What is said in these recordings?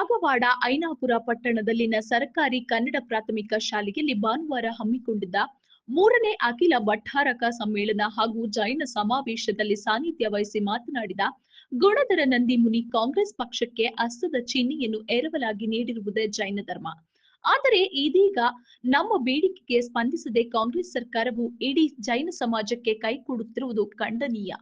ಕಾಗವಾಡ ಐನಾಪುರ ಪಟ್ಟಣದಲ್ಲಿನ ಸರ್ಕಾರಿ ಕನ್ನಡ ಪ್ರಾಥಮಿಕ ಶಾಲೆಯಲ್ಲಿ ಭಾನುವಾರ ಹಮ್ಮಿಕೊಂಡಿದ್ದ 3ನೇ ಅಖಿಲ ಭಟ್ಟಾರಕ ಸಮ್ಮೇಳನ ಹಾಗೂ ಜೈನ ಸಮಾವೇಶದಲ್ಲಿ ಸಾನ್ನಿಧ್ಯ ವಹಿಸಿ ಮಾತನಾಡಿದ ಗುಣಧರ ನಂದಿಮುನಿ, ಕಾಂಗ್ರೆಸ್ ಪಕ್ಷಕ್ಕೆ ಹಸ್ತದ ಚಿಹ್ನೆಯನ್ನು ಎರವಲಾಗಿ ನೀಡಿರುವುದೇ ಜೈನ ಧರ್ಮ. ಆದರೆ ಇದೀಗ ನಮ್ಮ ಬೇಡಿಕೆಗೆ ಸ್ಪಂದಿಸದೆ ಕಾಂಗ್ರೆಸ್ ಸರ್ಕಾರವು ಇಡೀ ಜೈನ ಸಮಾಜಕ್ಕೆ ಕೈಕೊಡುತ್ತಿರುವುದು ಖಂಡನೀಯ.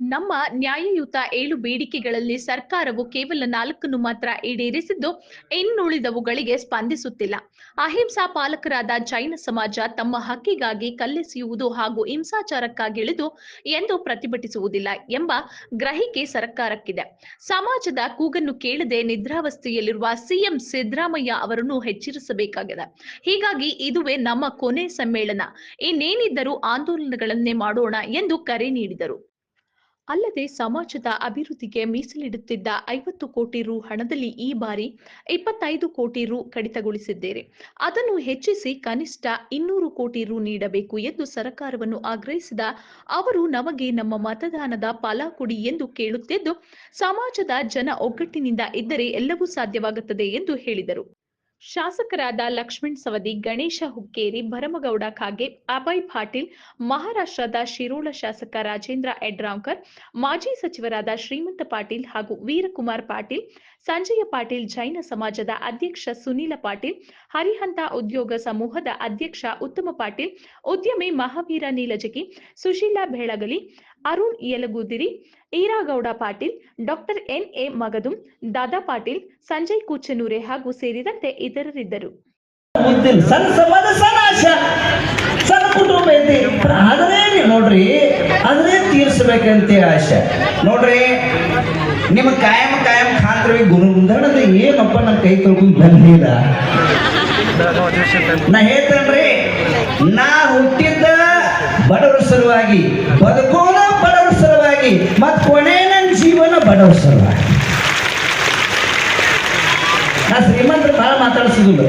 ನಮ್ಮ ನ್ಯಾಯಯುತ 7 ಬೇಡಿಕೆಗಳಲ್ಲಿ ಸರ್ಕಾರವು ಕೇವಲ 4 ಮಾತ್ರ ಈಡೇರಿಸಿದ್ದು, ಇನ್ನುಳಿದವುಗಳಿಗೆ ಸ್ಪಂದಿಸುತ್ತಿಲ್ಲ. ಅಹಿಂಸಾ ಪಾಲಕರಾದ ಜೈನ ಸಮಾಜ ತಮ್ಮ ಹಕ್ಕಿಗಾಗಿ ಕಲ್ಲೆಸೆಯುವುದು ಹಾಗೂ ಹಿಂಸಾಚಾರಕ್ಕಾಗಿಳಿದು ಎಂದು ಪ್ರತಿಭಟಿಸುವುದಿಲ್ಲ ಎಂಬ ಗ್ರಹಿಕೆ ಸರ್ಕಾರಕ್ಕಿದೆ. ಸಮಾಜದ ಕೂಗನ್ನು ಕೇಳದೆ ನಿದ್ರಾವಸ್ಥೆಯಲ್ಲಿರುವ ಸಿಎಂ ಸಿದ್ದರಾಮಯ್ಯ ಅವರನ್ನು ಎಚ್ಚರಿಸಬೇಕಾಗಿದೆ. ಹೀಗಾಗಿ ಇದುವೇ ನಮ್ಮ ಕೊನೆ ಸಮ್ಮೇಳನ, ಇನ್ನೇನಿದ್ದರೂ ಆಂದೋಲನಗಳನ್ನೇ ಮಾಡೋಣ ಎಂದು ಕರೆ ನೀಡಿದರು. ಅಲ್ಲದೆ ಸಮಾಜದ ಅಭಿವೃದ್ಧಿಗೆ ಮೀಸಲಿಡುತ್ತಿದ್ದ 50 ಕೋಟಿ ರು ಹಣದಲ್ಲಿ ಈ ಬಾರಿ 25 ಕೋಟಿ ರು ಕಡಿತಗೊಳಿಸಿದ್ದೇವೆ. ಅದನ್ನು ಹೆಚ್ಚಿಸಿ ಕನಿಷ್ಠ 200 ಕೋಟಿ ರು ನೀಡಬೇಕು ಎಂದು ಸರ್ಕಾರವನ್ನು ಆಗ್ರಹಿಸಿದ ಅವರು, ನಮಗೆ ನಮ್ಮ ಮತದಾನದ ಫಲ ಕೊಡಿ ಎಂದು ಕೇಳುತ್ತಿದ್ದು, ಸಮಾಜದ ಜನ ಒಗ್ಗಟ್ಟಿನಿಂದ ಇದ್ದರೆ ಎಲ್ಲವೂ ಸಾಧ್ಯವಾಗುತ್ತದೆ ಎಂದು ಹೇಳಿದರು. ಶಾಸಕರಾದ ಲಕ್ಷ್ಮಣ್ ಸವದಿ, ಗಣೇಶ ಹುಕ್ಕೇರಿ, ಭರಮಗೌಡ ಕಾಗೆ, ಅಭಯ್ ಪಾಟೀಲ್, ಮಹಾರಾಷ್ಟ್ರದ ಶಿರೋಳ ಶಾಸಕ ರಾಜೇಂದ್ರ ಯಡ್ರಾವ್ಕರ್, ಮಾಜಿ ಸಚಿವರಾದ ಶ್ರೀಮಂತ ಪಾಟೀಲ್ ಹಾಗೂ ವೀರಕುಮಾರ್ ಪಾಟೀಲ್, ಸಂಜಯ ಪಾಟೀಲ್, ಜೈನ ಸಮಾಜದ ಅಧ್ಯಕ್ಷ ಸುನೀಲ ಪಾಟೀಲ್, ಹರಿಹಂತ ಉದ್ಯೋಗ ಸಮೂಹದ ಅಧ್ಯಕ್ಷ ಉತ್ತಮ ಪಾಟೀಲ್, ಉದ್ಯಮಿ ಮಹಾವೀರ ನೀಲಜಗಿ, ಸುಶೀಲಾ ಬೆಳಗಲಿ, ಅರುಣ್ ಯಲಗುದಿರಿ, ಈರಾಗೌಡ ಪಾಟೀಲ್, ಡಾಕ್ಟರ್ ಎನ್.ಎ. ಮಗದುಂ, ದಾದಾ ಪಾಟೀಲ್, ಸಂಜಯ್ ಕುಚನೂರೆ ಹಾಗೂ ಸೇರಿದಂತೆ ಇತರರಿದ್ದರು. ಸಣ್ಣ ಸಮಾಜ, ಸಣ್ಣ ಆಶಾ, ಸಣ್ಣ ಕುಟುಂಬ ಐತಿ, ಅದನ್ನೇ ನೋಡ್ರಿ, ಅದನ್ನೇ ತೀರಿಸಬೇಕಂತ ಆಶೆ ನೋಡ್ರಿ. ನಿಮ್ಮ ಕಾಯಂ ಖಾತ್ರಿ ಗುಣದ ಏನಪ್ಪ ನನ್ನ ಕೈ ತೊಳ್ಕೊಂಡು ಬಂದಿಲ್ಲ. ನಾ ಹೇಳ್ತೇನ್ರಿ, ನಾ ಹುಟ್ಟಿದ್ದ ಬಡವರ ಸಲುವಾಗಿ, ಬದುಕೋಣ ಬಡವರ ಸಲುವಾಗಿ, ಮತ್ ಕೊನೆ ನನ್ನ ಜೀವನ ಬಡವರ ಸಲುವಾಗಿ. ನಾ ಶ್ರೀಮಂತರು ಬಹಳ ಮಾತಾಡಿಸಿದ್ರು.